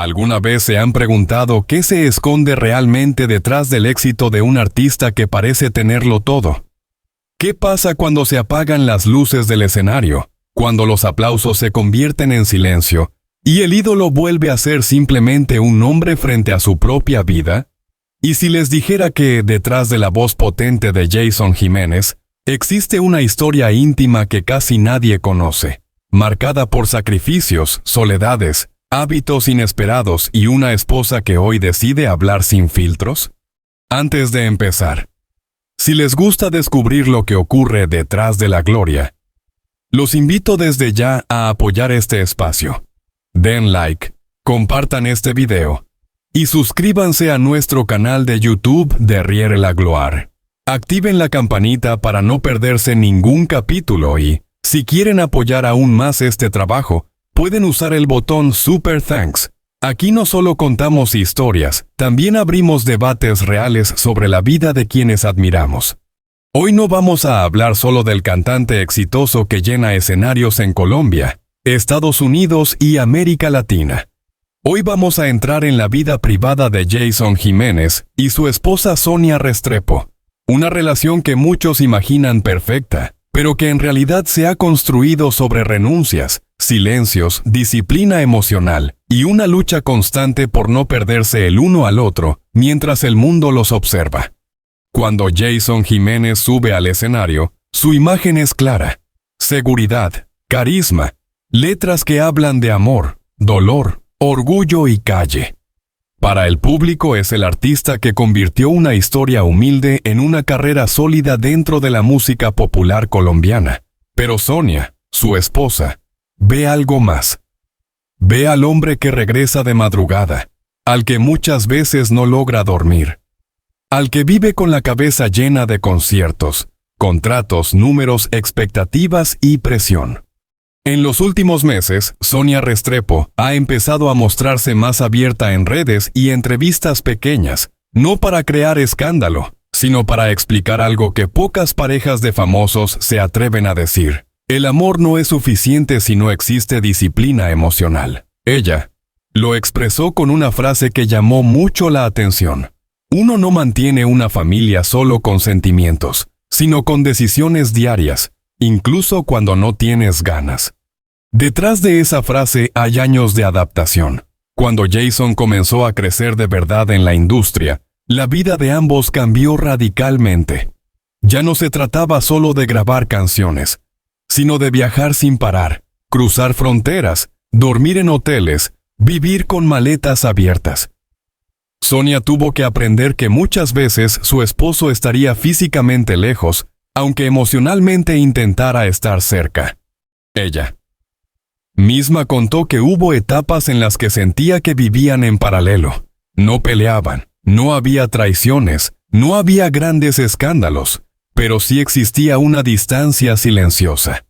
¿Alguna vez se han preguntado qué se esconde realmente detrás del éxito de un artista que parece tenerlo todo? ¿Qué pasa cuando se apagan las luces del escenario, cuando los aplausos se convierten en silencio, y el ídolo vuelve a ser simplemente un hombre frente a su propia vida? Y si les dijera que, detrás de la voz potente de Jason Jiménez, existe una historia íntima que casi nadie conoce, marcada por sacrificios, soledades, hábitos inesperados y una esposa que hoy decide hablar sin filtros? Antes de empezar, si les gusta descubrir lo que ocurre detrás de la gloria, los invito desde ya a apoyar este espacio. Den like, compartan este video y suscríbanse a nuestro canal de YouTube Derrière la Gloire. Activen la campanita para no perderse ningún capítulo y, si quieren apoyar aún más este trabajo, pueden usar el botón Super Thanks. Aquí no solo contamos historias, también abrimos debates reales sobre la vida de quienes admiramos. Hoy no vamos a hablar solo del cantante exitoso que llena escenarios en Colombia, Estados Unidos y América Latina. Hoy vamos a entrar en la vida privada de Jason Jiménez y su esposa Sonia Restrepo, una relación que muchos imaginan perfecta, pero que en realidad se ha construido sobre renuncias, silencios, disciplina emocional y una lucha constante por no perderse el uno al otro mientras el mundo los observa. Cuando Jason Jiménez sube al escenario, su imagen es clara: seguridad, carisma, letras que hablan de amor, dolor, orgullo y calle. Para el público es el artista que convirtió una historia humilde en una carrera sólida dentro de la música popular colombiana. Pero Sonia, su esposa, ve algo más. Ve al hombre que regresa de madrugada, al que muchas veces no logra dormir, al que vive con la cabeza llena de conciertos, contratos, números, expectativas y presión. En los últimos meses, Sonia Restrepo ha empezado a mostrarse más abierta en redes y entrevistas pequeñas, no para crear escándalo, sino para explicar algo que pocas parejas de famosos se atreven a decir: el amor no es suficiente si no existe disciplina emocional. Ella lo expresó con una frase que llamó mucho la atención: uno no mantiene una familia solo con sentimientos, sino con decisiones diarias, incluso cuando no tienes ganas. Detrás de esa frase hay años de adaptación. Cuando Jason comenzó a crecer de verdad en la industria, la vida de ambos cambió radicalmente. Ya no se trataba solo de grabar canciones, sino de viajar sin parar, cruzar fronteras, dormir en hoteles, vivir con maletas abiertas. Sonia tuvo que aprender que muchas veces su esposo estaría físicamente lejos, aunque emocionalmente intentara estar cerca. Ella misma contó que hubo etapas en las que sentía que vivían en paralelo. No peleaban, no había traiciones, no había grandes escándalos, pero sí existía una distancia silenciosa.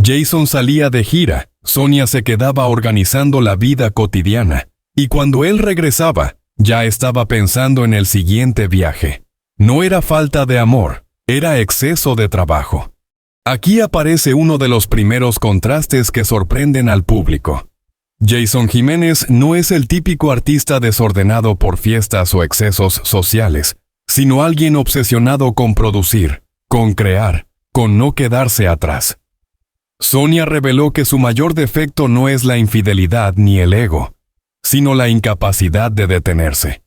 Jason salía de gira, Sonia se quedaba organizando la vida cotidiana, y cuando él regresaba, ya estaba pensando en el siguiente viaje. No era falta de amor, era exceso de trabajo. Aquí aparece uno de los primeros contrastes que sorprenden al público. Jason Jiménez no es el típico artista desordenado por fiestas o excesos sociales, sino alguien obsesionado con producir, con crear, con no quedarse atrás. Sonia reveló que su mayor defecto no es la infidelidad ni el ego, sino la incapacidad de detenerse.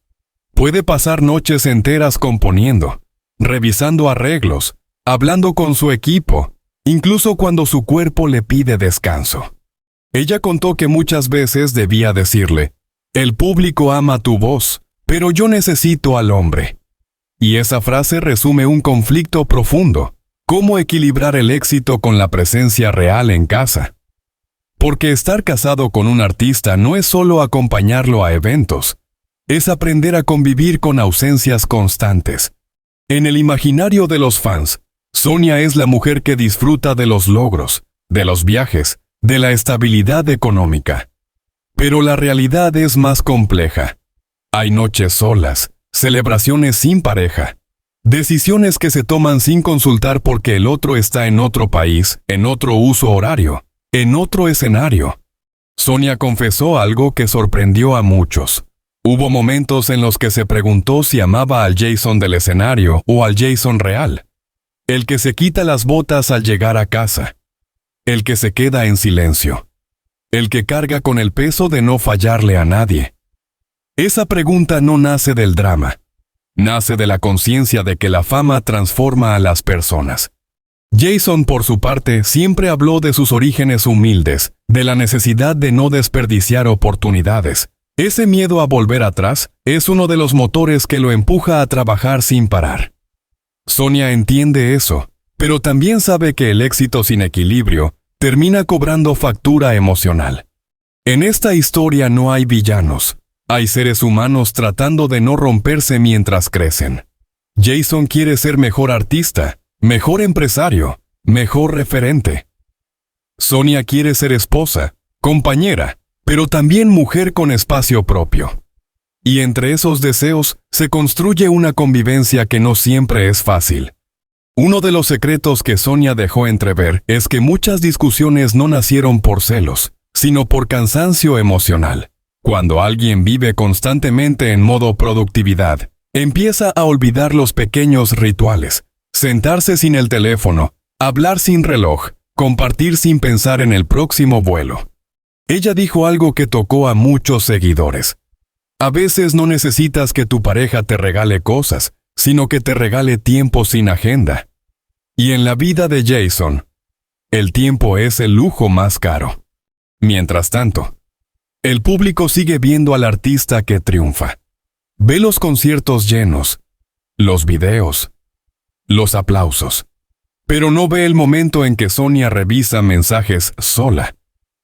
Puede pasar noches enteras componiendo, revisando arreglos, hablando con su equipo, incluso cuando su cuerpo le pide descanso. Ella contó que muchas veces debía decirle: el público ama tu voz, pero yo necesito al hombre. Y esa frase resume un conflicto profundo: ¿cómo equilibrar el éxito con la presencia real en casa? Porque estar casado con un artista no es solo acompañarlo a eventos, es aprender a convivir con ausencias constantes. En el imaginario de los fans, Sonia es la mujer que disfruta de los logros, de los viajes, de la estabilidad económica. Pero la realidad es más compleja. Hay noches solas, celebraciones sin pareja, decisiones que se toman sin consultar porque el otro está en otro país, en otro uso horario, en otro escenario. Sonia confesó algo que sorprendió a muchos. Hubo momentos en los que se preguntó si amaba al Jason del escenario o al Jason real. El que se quita las botas al llegar a casa. El que se queda en silencio. El que carga con el peso de no fallarle a nadie. Esa pregunta no nace del drama. Nace de la conciencia de que la fama transforma a las personas. Jason, por su parte, siempre habló de sus orígenes humildes, de la necesidad de no desperdiciar oportunidades. Ese miedo a volver atrás es uno de los motores que lo empuja a trabajar sin parar. Sonia entiende eso, pero también sabe que el éxito sin equilibrio termina cobrando factura emocional. En esta historia no hay villanos, hay seres humanos tratando de no romperse mientras crecen. Jason quiere ser mejor artista, mejor empresario, mejor referente. Sonia quiere ser esposa, compañera, pero también mujer con espacio propio. Y entre esos deseos se construye una convivencia que no siempre es fácil. Uno de los secretos que Sonia dejó entrever es que muchas discusiones no nacieron por celos, sino por cansancio emocional. Cuando alguien vive constantemente en modo productividad, empieza a olvidar los pequeños rituales, sentarse sin el teléfono, hablar sin reloj, compartir sin pensar en el próximo vuelo. Ella dijo algo que tocó a muchos seguidores. A veces no necesitas que tu pareja te regale cosas, sino que te regale tiempo sin agenda. Y en la vida de Jason, el tiempo es el lujo más caro. Mientras tanto, el público sigue viendo al artista que triunfa. Ve los conciertos llenos, los videos, los aplausos. Pero no ve el momento en que Sonia revisa mensajes sola,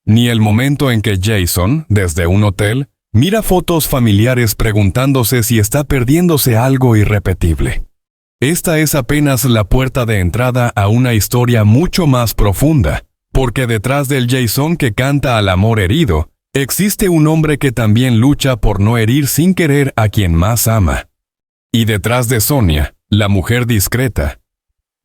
ni el momento en que Jason, desde un hotel, mira fotos familiares preguntándose si está perdiéndose algo irrepetible. Esta es apenas la puerta de entrada a una historia mucho más profunda, porque detrás del Jason que canta al amor herido, existe un hombre que también lucha por no herir sin querer a quien más ama. Y detrás de Sonia, la mujer discreta,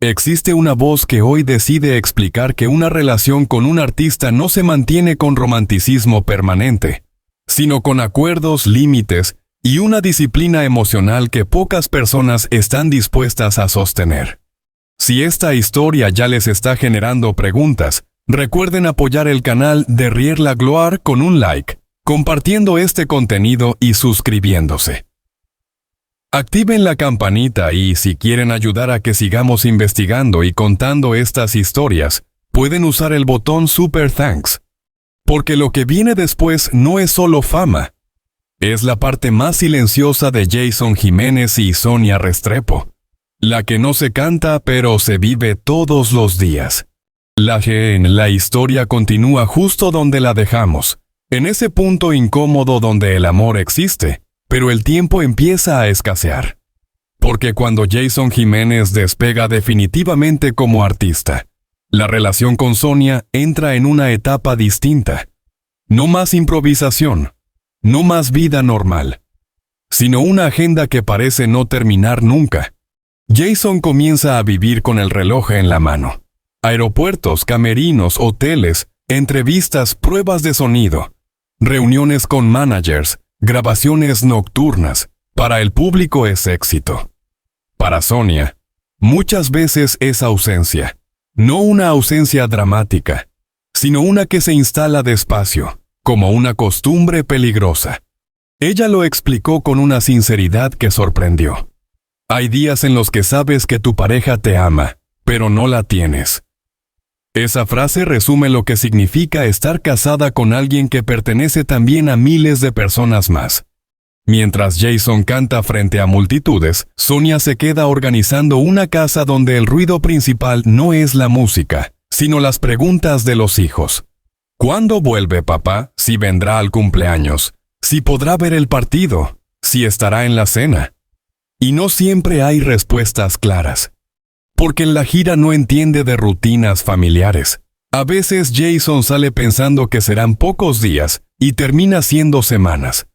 existe una voz que hoy decide explicar que una relación con un artista no se mantiene con romanticismo permanente, sino con acuerdos, límites y una disciplina emocional que pocas personas están dispuestas a sostener. Si esta historia ya les está generando preguntas, recuerden apoyar el canal de Rier la Gloire con un like, compartiendo este contenido y suscribiéndose. Activen la campanita y, si quieren ayudar a que sigamos investigando y contando estas historias, pueden usar el botón Super Thanks. Porque lo que viene después no es solo fama. Es la parte más silenciosa de Jason Jiménez y Sonia Restrepo. La que no se canta pero se vive todos los días. La historia continúa justo donde la dejamos, en ese punto incómodo donde el amor existe, pero el tiempo empieza a escasear. Porque cuando Jason Jiménez despega definitivamente como artista, la relación con Sonia entra en una etapa distinta. No más improvisación, no más vida normal, sino una agenda que parece no terminar nunca. Jason comienza a vivir con el reloj en la mano. Aeropuertos, camerinos, hoteles, entrevistas, pruebas de sonido, reuniones con managers, grabaciones nocturnas. Para el público es éxito. Para Sonia, muchas veces es ausencia. No una ausencia dramática, sino una que se instala despacio, como una costumbre peligrosa. Ella lo explicó con una sinceridad que sorprendió. Hay días en los que sabes que tu pareja te ama, pero no la tienes. Esa frase resume lo que significa estar casada con alguien que pertenece también a miles de personas más. Mientras Jason canta frente a multitudes, Sonia se queda organizando una casa donde el ruido principal no es la música, sino las preguntas de los hijos. ¿Cuándo vuelve papá? ¿Si vendrá al cumpleaños? ¿Si podrá ver el partido? ¿Si estará en la cena? Y no siempre hay respuestas claras. Porque en la gira no entiende de rutinas familiares. A veces Jason sale pensando que serán pocos días y termina siendo semanas.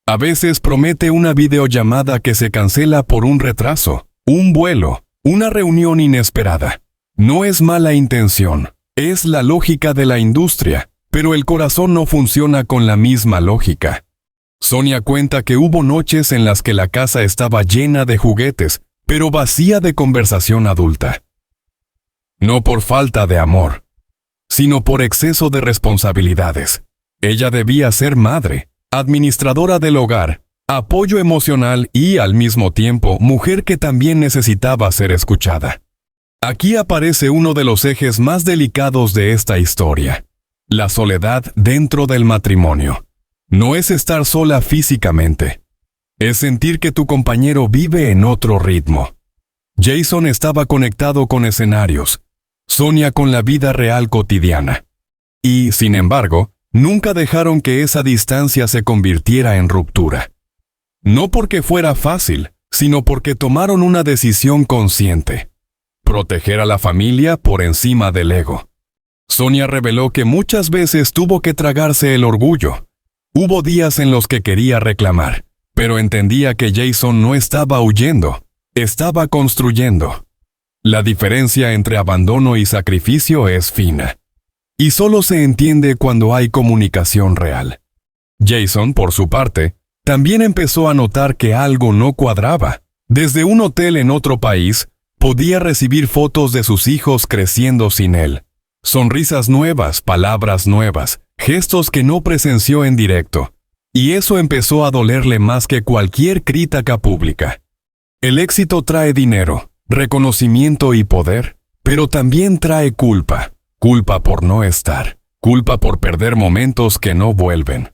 A veces promete una videollamada que se cancela por un retraso, un vuelo, una reunión inesperada. No es mala intención, es la lógica de la industria, Pero el corazón no funciona con la misma lógica. Sonia cuenta que hubo noches en las que la casa estaba llena de juguetes, pero vacía de conversación adulta. No por falta de amor, sino por exceso de responsabilidades. Ella debía ser madre, administradora del hogar, apoyo emocional y, al mismo tiempo, mujer que también necesitaba ser escuchada. Aquí aparece uno de los ejes más delicados de esta historia: la soledad dentro del matrimonio. No es estar sola físicamente, es sentir que tu compañero vive en otro ritmo. Jason estaba conectado con escenarios, Sonia con la vida real cotidiana. Y, sin embargo, nunca dejaron que esa distancia se convirtiera en ruptura. No porque fuera fácil, sino porque tomaron una decisión consciente: proteger a la familia por encima del ego. Sonia reveló que muchas veces tuvo que tragarse el orgullo. Hubo días en los que quería reclamar, pero entendía que Jason no estaba huyendo, estaba construyendo. La diferencia entre abandono y sacrificio es fina, y solo se entiende cuando hay comunicación real. Jason, por su parte, también empezó a notar que algo no cuadraba. Desde un hotel en otro país, podía recibir fotos de sus hijos creciendo sin él. Sonrisas nuevas, palabras nuevas, gestos que no presenció en directo. Y eso empezó a dolerle más que cualquier crítica pública. El éxito trae dinero, reconocimiento y poder, pero también trae culpa. Culpa por no estar, culpa por perder momentos que no vuelven.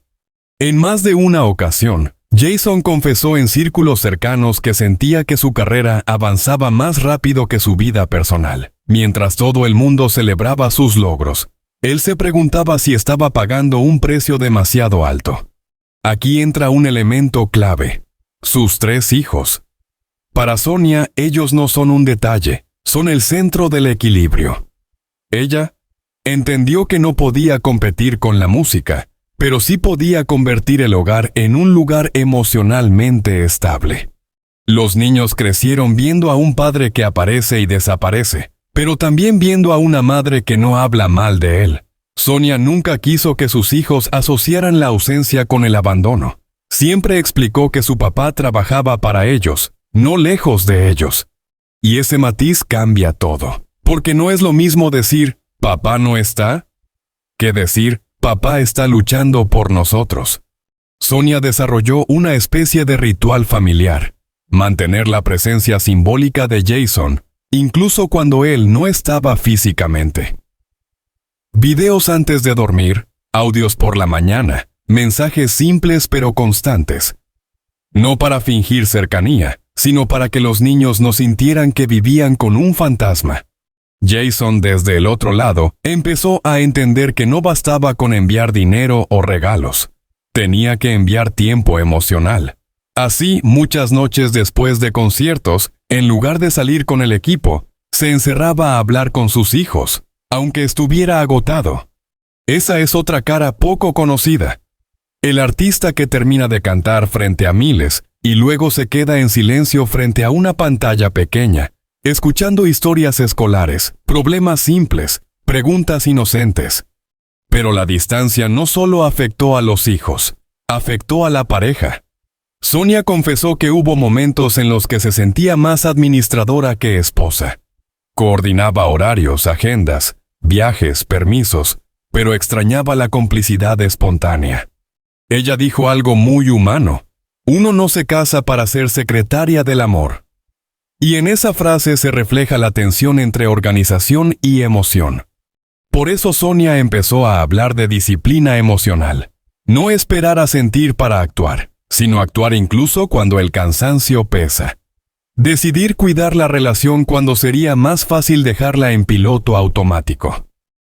En más de una ocasión, Jason confesó en círculos cercanos que sentía que su carrera avanzaba más rápido que su vida personal. Mientras todo el mundo celebraba sus logros, él se preguntaba si estaba pagando un precio demasiado alto. Aquí entra un elemento clave: sus 3 hijos. Para Sonia, ellos no son un detalle, son el centro del equilibrio. Ella entendió que no podía competir con la música, pero sí podía convertir el hogar en un lugar emocionalmente estable. Los niños crecieron viendo a un padre que aparece y desaparece, pero también viendo a una madre que no habla mal de él. Sonia nunca quiso que sus hijos asociaran la ausencia con el abandono. Siempre explicó que su papá trabajaba para ellos, no lejos de ellos. Y ese matiz cambia todo, porque no es lo mismo decir «papá no está» que decir «papá está luchando por nosotros». Sonia desarrolló una especie de ritual familiar: mantener la presencia simbólica de Jason, incluso cuando él no estaba físicamente. Videos antes de dormir, audios por la mañana, mensajes simples pero constantes. No para fingir cercanía, sino para que los niños no sintieran que vivían con un fantasma. Jason, desde el otro lado, empezó a entender que no bastaba con enviar dinero o regalos. Tenía que enviar tiempo emocional. Así, muchas noches después de conciertos, en lugar de salir con el equipo, se encerraba a hablar con sus hijos, aunque estuviera agotado. Esa es otra cara poco conocida. El artista que termina de cantar frente a miles y luego se queda en silencio frente a una pantalla pequeña, escuchando historias escolares, problemas simples, preguntas inocentes. Pero la distancia no solo afectó a los hijos, afectó a la pareja. Sonia confesó que hubo momentos en los que se sentía más administradora que esposa. Coordinaba horarios, agendas, viajes, permisos, pero extrañaba la complicidad espontánea. Ella dijo algo muy humano: uno no se casa para ser secretaria del amor. Y en esa frase se refleja la tensión entre organización y emoción. Por eso Sonia empezó a hablar de disciplina emocional. No esperar a sentir para actuar, sino actuar incluso cuando el cansancio pesa. Decidir cuidar la relación cuando sería más fácil dejarla en piloto automático.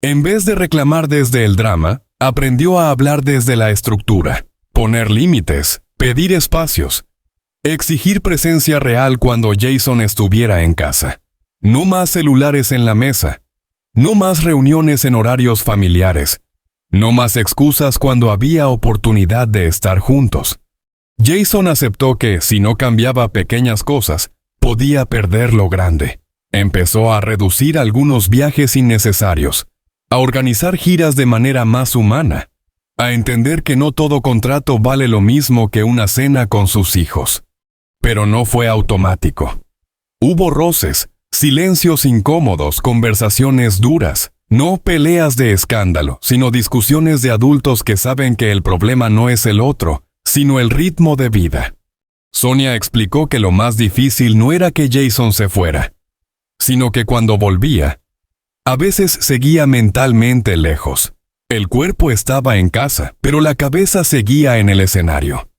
En vez de reclamar desde el drama, aprendió a hablar desde la estructura, poner límites, pedir espacios, exigir presencia real cuando Jason estuviera en casa. No más celulares en la mesa, no más reuniones en horarios familiares, no más excusas cuando había oportunidad de estar juntos. Jason aceptó que, si no cambiaba pequeñas cosas, podía perder lo grande. Empezó a reducir algunos viajes innecesarios, a organizar giras de manera más humana, a entender que no todo contrato vale lo mismo que una cena con sus hijos. Pero no fue automático. Hubo roces, silencios incómodos, conversaciones duras, no peleas de escándalo, sino discusiones de adultos que saben que el problema no es el otro, sino el ritmo de vida. Sonia explicó que lo más difícil no era que Jason se fuera, sino que cuando volvía, a veces seguía mentalmente lejos. El cuerpo estaba en casa, pero la cabeza seguía en el escenario.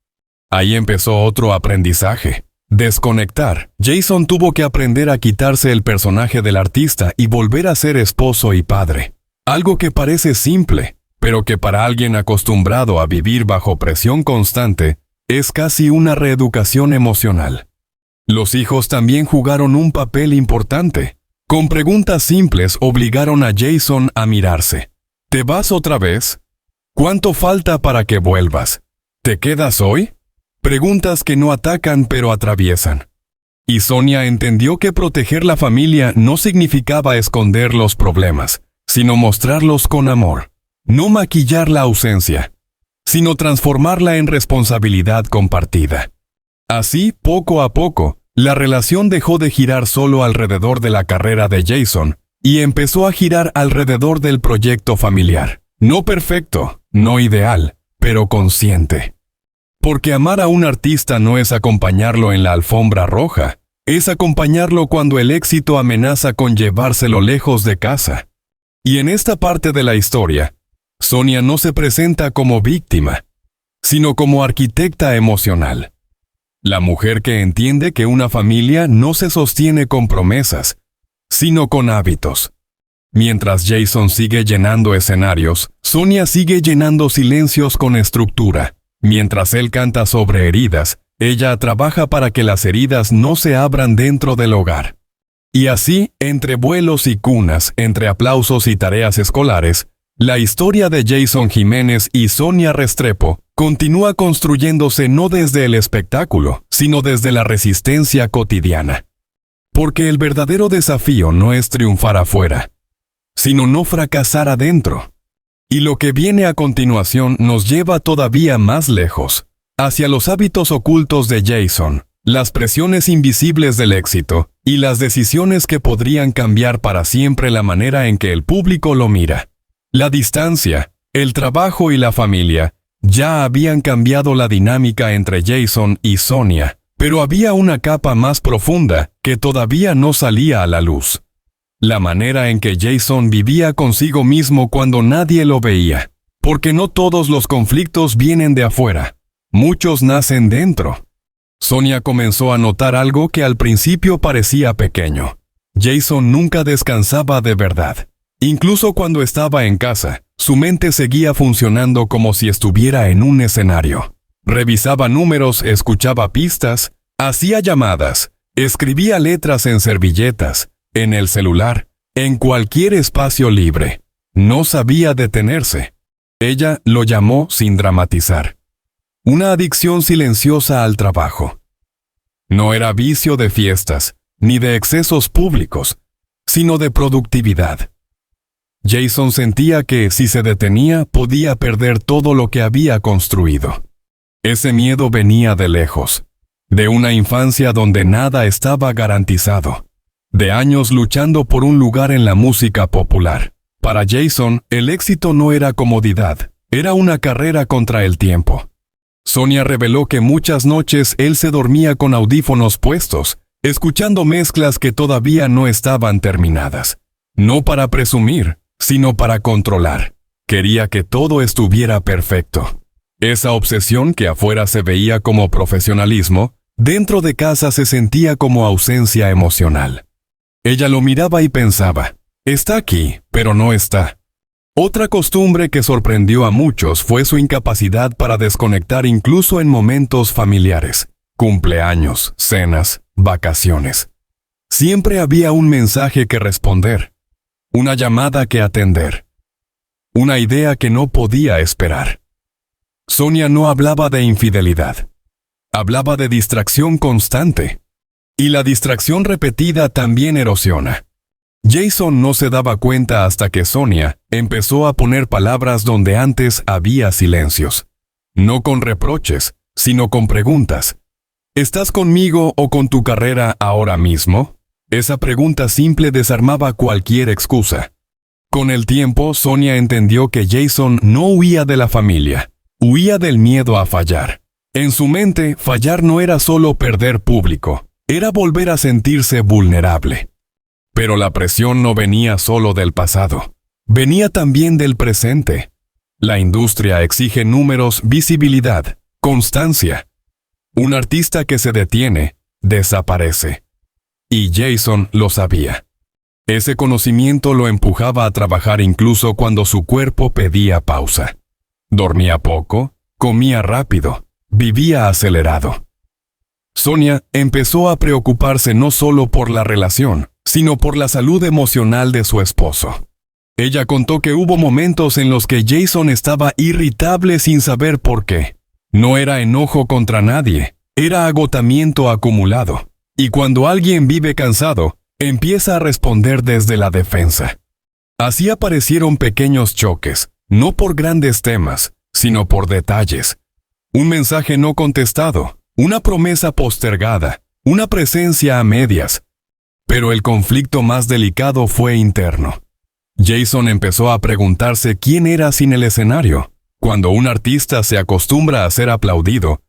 Ahí empezó otro aprendizaje. Desconectar. Jason tuvo que aprender a quitarse el personaje del artista y volver a ser esposo y padre. Algo que parece simple, pero que para alguien acostumbrado a vivir bajo presión constante, es casi una reeducación emocional. Los hijos también jugaron un papel importante. Con preguntas simples obligaron a Jason a mirarse. ¿Te vas otra vez? ¿Cuánto falta para que vuelvas? ¿Te quedas hoy? Preguntas que no atacan pero atraviesan. Y Sonia entendió que proteger la familia no significaba esconder los problemas, sino mostrarlos con amor. No maquillar la ausencia, sino transformarla en responsabilidad compartida. Así, poco a poco, la relación dejó de girar solo alrededor de la carrera de Jason y empezó a girar alrededor del proyecto familiar. No perfecto, no ideal, pero consciente. Porque amar a un artista no es acompañarlo en la alfombra roja, es acompañarlo cuando el éxito amenaza con llevárselo lejos de casa. Y en esta parte de la historia, Sonia no se presenta como víctima, sino como arquitecta emocional. La mujer que entiende que una familia no se sostiene con promesas, sino con hábitos. Mientras Jason sigue llenando escenarios, Sonia sigue llenando silencios con estructura. Mientras él canta sobre heridas, ella trabaja para que las heridas no se abran dentro del hogar. Y así, entre vuelos y cunas, entre aplausos y tareas escolares, la historia de Jason Jiménez y Sonia Restrepo continúa construyéndose no desde el espectáculo, sino desde la resistencia cotidiana. Porque el verdadero desafío no es triunfar afuera, sino no fracasar adentro. Y lo que viene a continuación nos lleva todavía más lejos, hacia los hábitos ocultos de Jason, las presiones invisibles del éxito y las decisiones que podrían cambiar para siempre la manera en que el público lo mira. La distancia, el trabajo y la familia ya habían cambiado la dinámica entre Jason y Sonia, pero había una capa más profunda que todavía no salía a la luz. La manera en que Jason vivía consigo mismo cuando nadie lo veía. Porque no todos los conflictos vienen de afuera. Muchos nacen dentro. Sonia comenzó a notar algo que al principio parecía pequeño. Jason nunca descansaba de verdad. Incluso cuando estaba en casa, su mente seguía funcionando como si estuviera en un escenario. Revisaba números, escuchaba pistas, hacía llamadas, escribía letras en servilletas, en el celular, en cualquier espacio libre. No sabía detenerse. Ella lo llamó sin dramatizar. Una adicción silenciosa al trabajo. No era vicio de fiestas, ni de excesos públicos, sino de productividad. Jason sentía que, si se detenía, podía perder todo lo que había construido. Ese miedo venía de lejos, de una infancia donde nada estaba garantizado. De años luchando por un lugar en la música popular. Para Jason, el éxito no era comodidad, era una carrera contra el tiempo. Sonia reveló que muchas noches él se dormía con audífonos puestos, escuchando mezclas que todavía no estaban terminadas. No para presumir, sino para controlar. Quería que todo estuviera perfecto. Esa obsesión que afuera se veía como profesionalismo, dentro de casa se sentía como ausencia emocional. Ella lo miraba y pensaba, está aquí, pero no está. Otra costumbre que sorprendió a muchos fue su incapacidad para desconectar incluso en momentos familiares, cumpleaños, cenas, vacaciones. Siempre había un mensaje que responder, una llamada que atender, una idea que no podía esperar. Sonia no hablaba de infidelidad, hablaba de distracción constante. Y la distracción repetida también erosiona. Jason no se daba cuenta hasta que Sonia empezó a poner palabras donde antes había silencios. No con reproches, sino con preguntas. ¿Estás conmigo o con tu carrera ahora mismo? Esa pregunta simple desarmaba cualquier excusa. Con el tiempo, Sonia entendió que Jason no huía de la familia, huía del miedo a fallar. En su mente, fallar no era solo perder público, era volver a sentirse vulnerable. Pero la presión no venía solo del pasado, venía también del presente. La industria exige números, visibilidad, constancia. Un artista que se detiene, desaparece. Y Jason lo sabía. Ese conocimiento lo empujaba a trabajar incluso cuando su cuerpo pedía pausa. Dormía poco, comía rápido, vivía acelerado. Sonia empezó a preocuparse no solo por la relación, sino por la salud emocional de su esposo. Ella contó que hubo momentos en los que Jason estaba irritable sin saber por qué. No era enojo contra nadie, era agotamiento acumulado. Y cuando alguien vive cansado, empieza a responder desde la defensa. Así aparecieron pequeños choques, no por grandes temas, sino por detalles. Un mensaje no contestado, una promesa postergada, una presencia a medias. Pero el conflicto más delicado fue interno. Jason empezó a preguntarse quién era sin el escenario. Cuando un artista se acostumbra a ser aplaudido,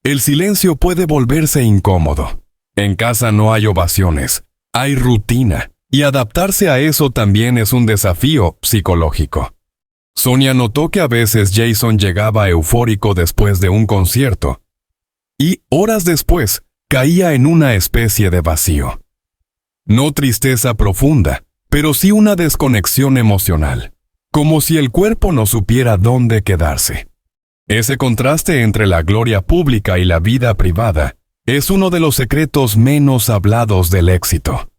el silencio puede volverse incómodo. En casa no hay ovaciones, hay rutina, y adaptarse a eso también es un desafío psicológico. Sonia notó que a veces Jason llegaba eufórico después de un concierto, y horas después caía en una especie de vacío. No tristeza profunda, pero sí una desconexión emocional, como si el cuerpo no supiera dónde quedarse. Ese contraste entre la gloria pública y la vida privada es uno de los secretos menos hablados del éxito.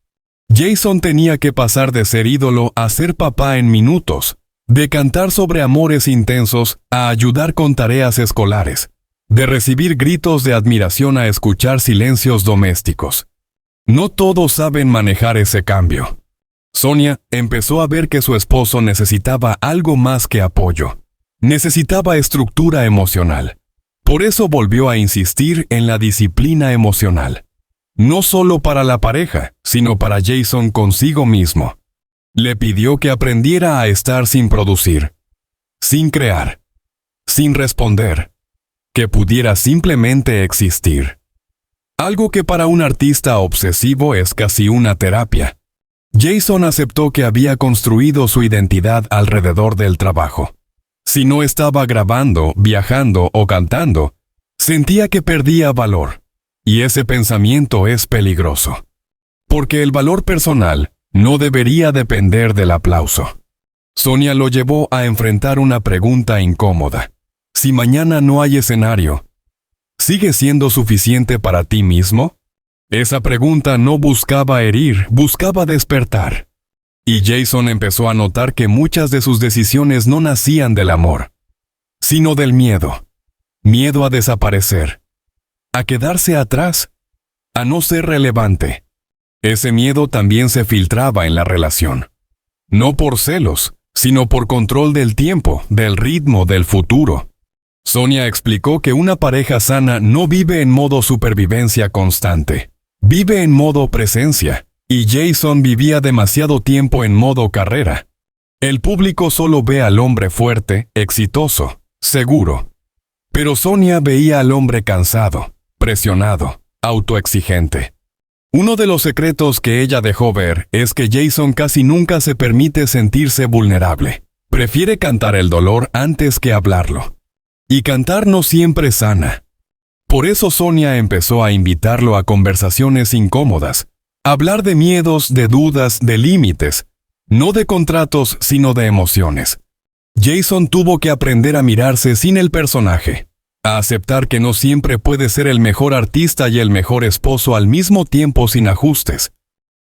Jason tenía que pasar de ser ídolo a ser papá en minutos, de cantar sobre amores intensos a ayudar con tareas escolares, de recibir gritos de admiración a escuchar silencios domésticos. No todos saben manejar ese cambio. Sonia empezó a ver que su esposo necesitaba algo más que apoyo. Necesitaba estructura emocional. Por eso volvió a insistir en la disciplina emocional. No solo para la pareja, sino para Jason consigo mismo. Le pidió que aprendiera a estar sin producir, sin crear, sin responder, que pudiera simplemente existir. Algo que para un artista obsesivo es casi una terapia. Jason aceptó que había construido su identidad alrededor del trabajo. Si no estaba grabando, viajando o cantando, sentía que perdía valor. Y ese pensamiento es peligroso. Porque el valor personal no debería depender del aplauso. Sonia lo llevó a enfrentar una pregunta incómoda. Si mañana no hay escenario, ¿sigue siendo suficiente para ti mismo? Esa pregunta no buscaba herir, buscaba despertar. Y Jason empezó a notar que muchas de sus decisiones no nacían del amor, sino del miedo. Miedo a desaparecer, a quedarse atrás, a no ser relevante. Ese miedo también se filtraba en la relación. No por celos, sino por control del tiempo, del ritmo, del futuro. Sonia explicó que una pareja sana no vive en modo supervivencia constante. Vive en modo presencia. Y Jason vivía demasiado tiempo en modo carrera. El público solo ve al hombre fuerte, exitoso, seguro. Pero Sonia veía al hombre cansado, presionado, autoexigente. Uno de los secretos que ella dejó ver es que Jason casi nunca se permite sentirse vulnerable. Prefiere cantar el dolor antes que hablarlo. Y cantar no siempre sana. Por eso Sonia empezó a invitarlo a conversaciones incómodas. Hablar de miedos, de dudas, de límites, no de contratos, sino de emociones. Jason tuvo que aprender a mirarse sin el personaje, a aceptar que no siempre puede ser el mejor artista y el mejor esposo al mismo tiempo sin ajustes.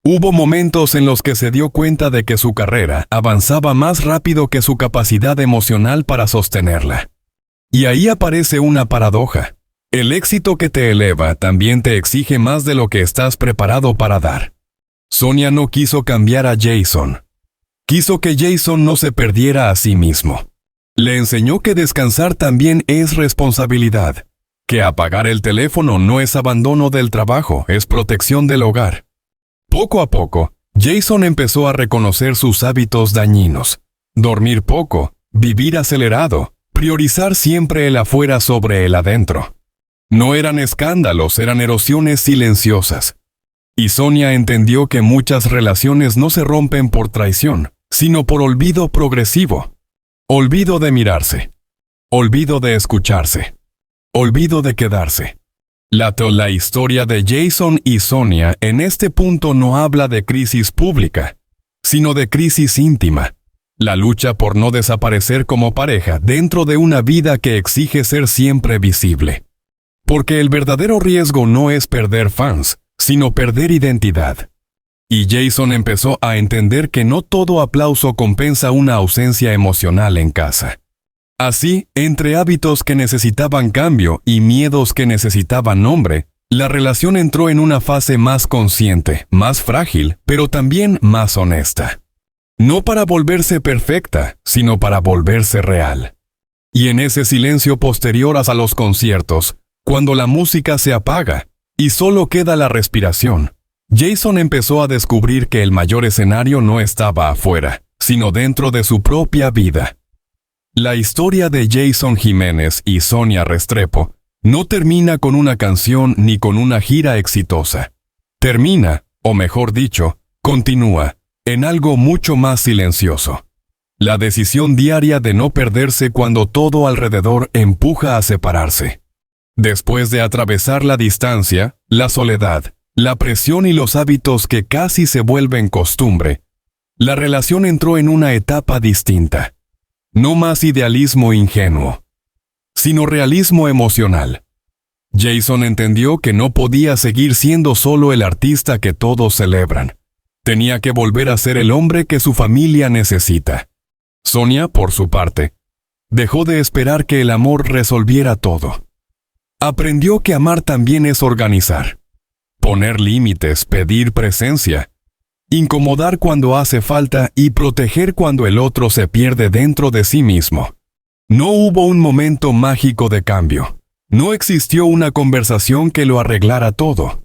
Hubo momentos en los que se dio cuenta de que su carrera avanzaba más rápido que su capacidad emocional para sostenerla. Y ahí aparece una paradoja. El éxito que te eleva también te exige más de lo que estás preparado para dar. Sonia no quiso cambiar a Jason. Quiso que Jason no se perdiera a sí mismo. Le enseñó que descansar también es responsabilidad, que apagar el teléfono no es abandono del trabajo, es protección del hogar. Poco a poco, Jason empezó a reconocer sus hábitos dañinos. Dormir poco, vivir acelerado, priorizar siempre el afuera sobre el adentro. No eran escándalos, eran erosiones silenciosas. Y Sonia entendió que muchas relaciones no se rompen por traición, sino por olvido progresivo. Olvido de mirarse. Olvido de escucharse. Olvido de quedarse. La historia de Jason y Sonia en este punto no habla de crisis pública, sino de crisis íntima. La lucha por no desaparecer como pareja dentro de una vida que exige ser siempre visible. Porque el verdadero riesgo no es perder fans, sino perder identidad. Y Jason empezó a entender que no todo aplauso compensa una ausencia emocional en casa. Así, entre hábitos que necesitaban cambio y miedos que necesitaban nombre, la relación entró en una fase más consciente, más frágil, pero también más honesta. No para volverse perfecta, sino para volverse real. Y en ese silencio posterior a los conciertos, cuando la música se apaga y solo queda la respiración, Jason empezó a descubrir que el mayor escenario no estaba afuera, sino dentro de su propia vida. La historia de Jason Jiménez y Sonia Restrepo no termina con una canción ni con una gira exitosa. Termina, o mejor dicho, continúa, en algo mucho más silencioso. La decisión diaria de no perderse cuando todo alrededor empuja a separarse. Después de atravesar la distancia, la soledad, la presión y los hábitos que casi se vuelven costumbre, la relación entró en una etapa distinta. No más idealismo ingenuo, sino realismo emocional. Jason entendió que no podía seguir siendo solo el artista que todos celebran. Tenía que volver a ser el hombre que su familia necesita. Sonia, por su parte, dejó de esperar que el amor resolviera todo. Aprendió que amar también es organizar, poner límites, pedir presencia, incomodar cuando hace falta y proteger cuando el otro se pierde dentro de sí mismo. No hubo un momento mágico de cambio. No existió una conversación que lo arreglara todo.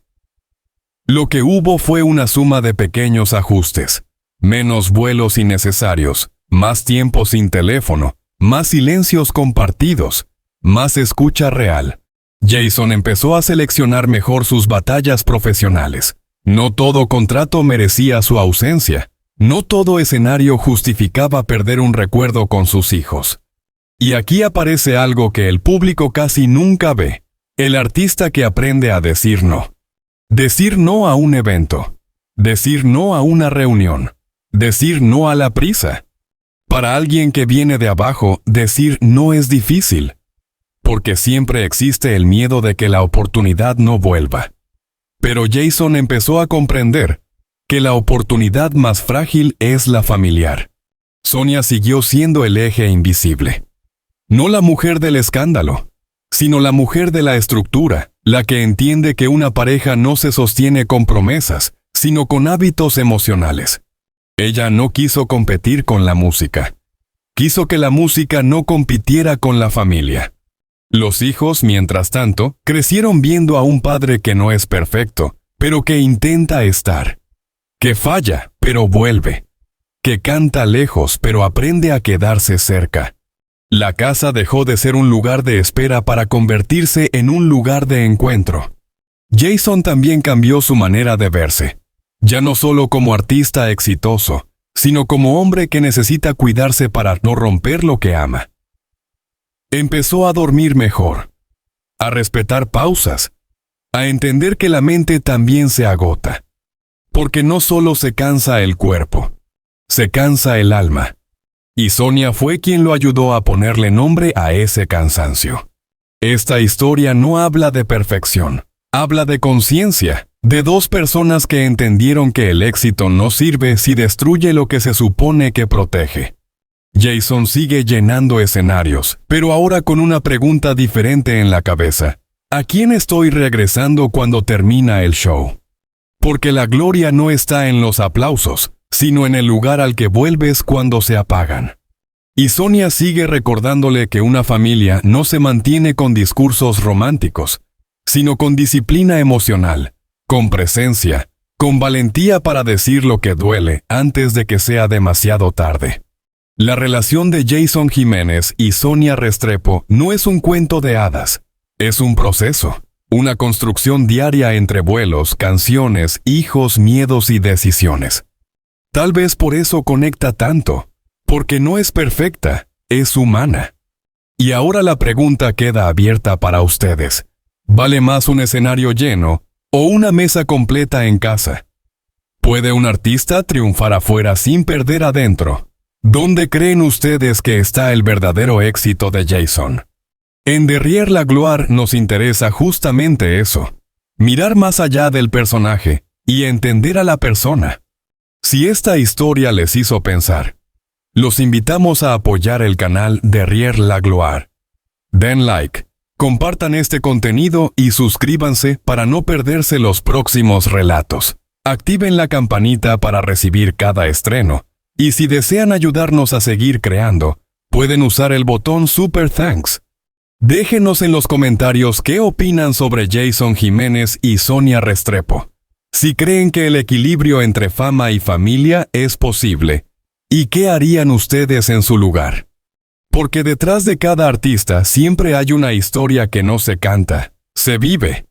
Lo que hubo fue una suma de pequeños ajustes. Menos vuelos innecesarios, más tiempo sin teléfono, más silencios compartidos, más escucha real. Jason empezó a seleccionar mejor sus batallas profesionales. No todo contrato merecía su ausencia. No todo escenario justificaba perder un recuerdo con sus hijos. Y aquí aparece algo que el público casi nunca ve. El artista que aprende a decir no. Decir no a un evento. Decir no a una reunión. Decir no a la prisa. Para alguien que viene de abajo, decir no es difícil. Porque siempre existe el miedo de que la oportunidad no vuelva. Pero Jason empezó a comprender que la oportunidad más frágil es la familiar. Sonia siguió siendo el eje invisible. No la mujer del escándalo, sino la mujer de la estructura, la que entiende que una pareja no se sostiene con promesas, sino con hábitos emocionales. Ella no quiso competir con la música. Quiso que la música no compitiera con la familia. Los hijos, mientras tanto, crecieron viendo a un padre que no es perfecto, pero que intenta estar. Que falla, pero vuelve. Que canta lejos, pero aprende a quedarse cerca. La casa dejó de ser un lugar de espera para convertirse en un lugar de encuentro. Jason también cambió su manera de verse. Ya no solo como artista exitoso, sino como hombre que necesita cuidarse para no romper lo que ama. Empezó a dormir mejor, a respetar pausas, a entender que la mente también se agota. Porque no solo se cansa el cuerpo, se cansa el alma. Y Sonia fue quien lo ayudó a ponerle nombre a ese cansancio. Esta historia no habla de perfección, habla de conciencia, de dos personas que entendieron que el éxito no sirve si destruye lo que se supone que protege. Jason sigue llenando escenarios, pero ahora con una pregunta diferente en la cabeza. ¿A quién estoy regresando cuando termina el show? Porque la gloria no está en los aplausos, sino en el lugar al que vuelves cuando se apagan. Y Sonia sigue recordándole que una familia no se mantiene con discursos románticos, sino con disciplina emocional, con presencia, con valentía para decir lo que duele antes de que sea demasiado tarde. La relación de Jason Jiménez y Sonia Restrepo no es un cuento de hadas, es un proceso, una construcción diaria entre vuelos, canciones, hijos, miedos y decisiones. Tal vez por eso conecta tanto, porque no es perfecta, es humana. Y ahora la pregunta queda abierta para ustedes. ¿Vale más un escenario lleno o una mesa completa en casa? ¿Puede un artista triunfar afuera sin perder adentro? ¿Dónde creen ustedes que está el verdadero éxito de Jason? En Derrière la Gloire nos interesa justamente eso, mirar más allá del personaje y entender a la persona. Si esta historia les hizo pensar, los invitamos a apoyar el canal Derrière la Gloire. Den like, compartan este contenido y suscríbanse para no perderse los próximos relatos. Activen la campanita para recibir cada estreno. Y si desean ayudarnos a seguir creando, pueden usar el botón Super Thanks. Déjenos en los comentarios qué opinan sobre Jason Jiménez y Sonia Restrepo. Si creen que el equilibrio entre fama y familia es posible, ¿y qué harían ustedes en su lugar? Porque detrás de cada artista siempre hay una historia que no se canta, se vive.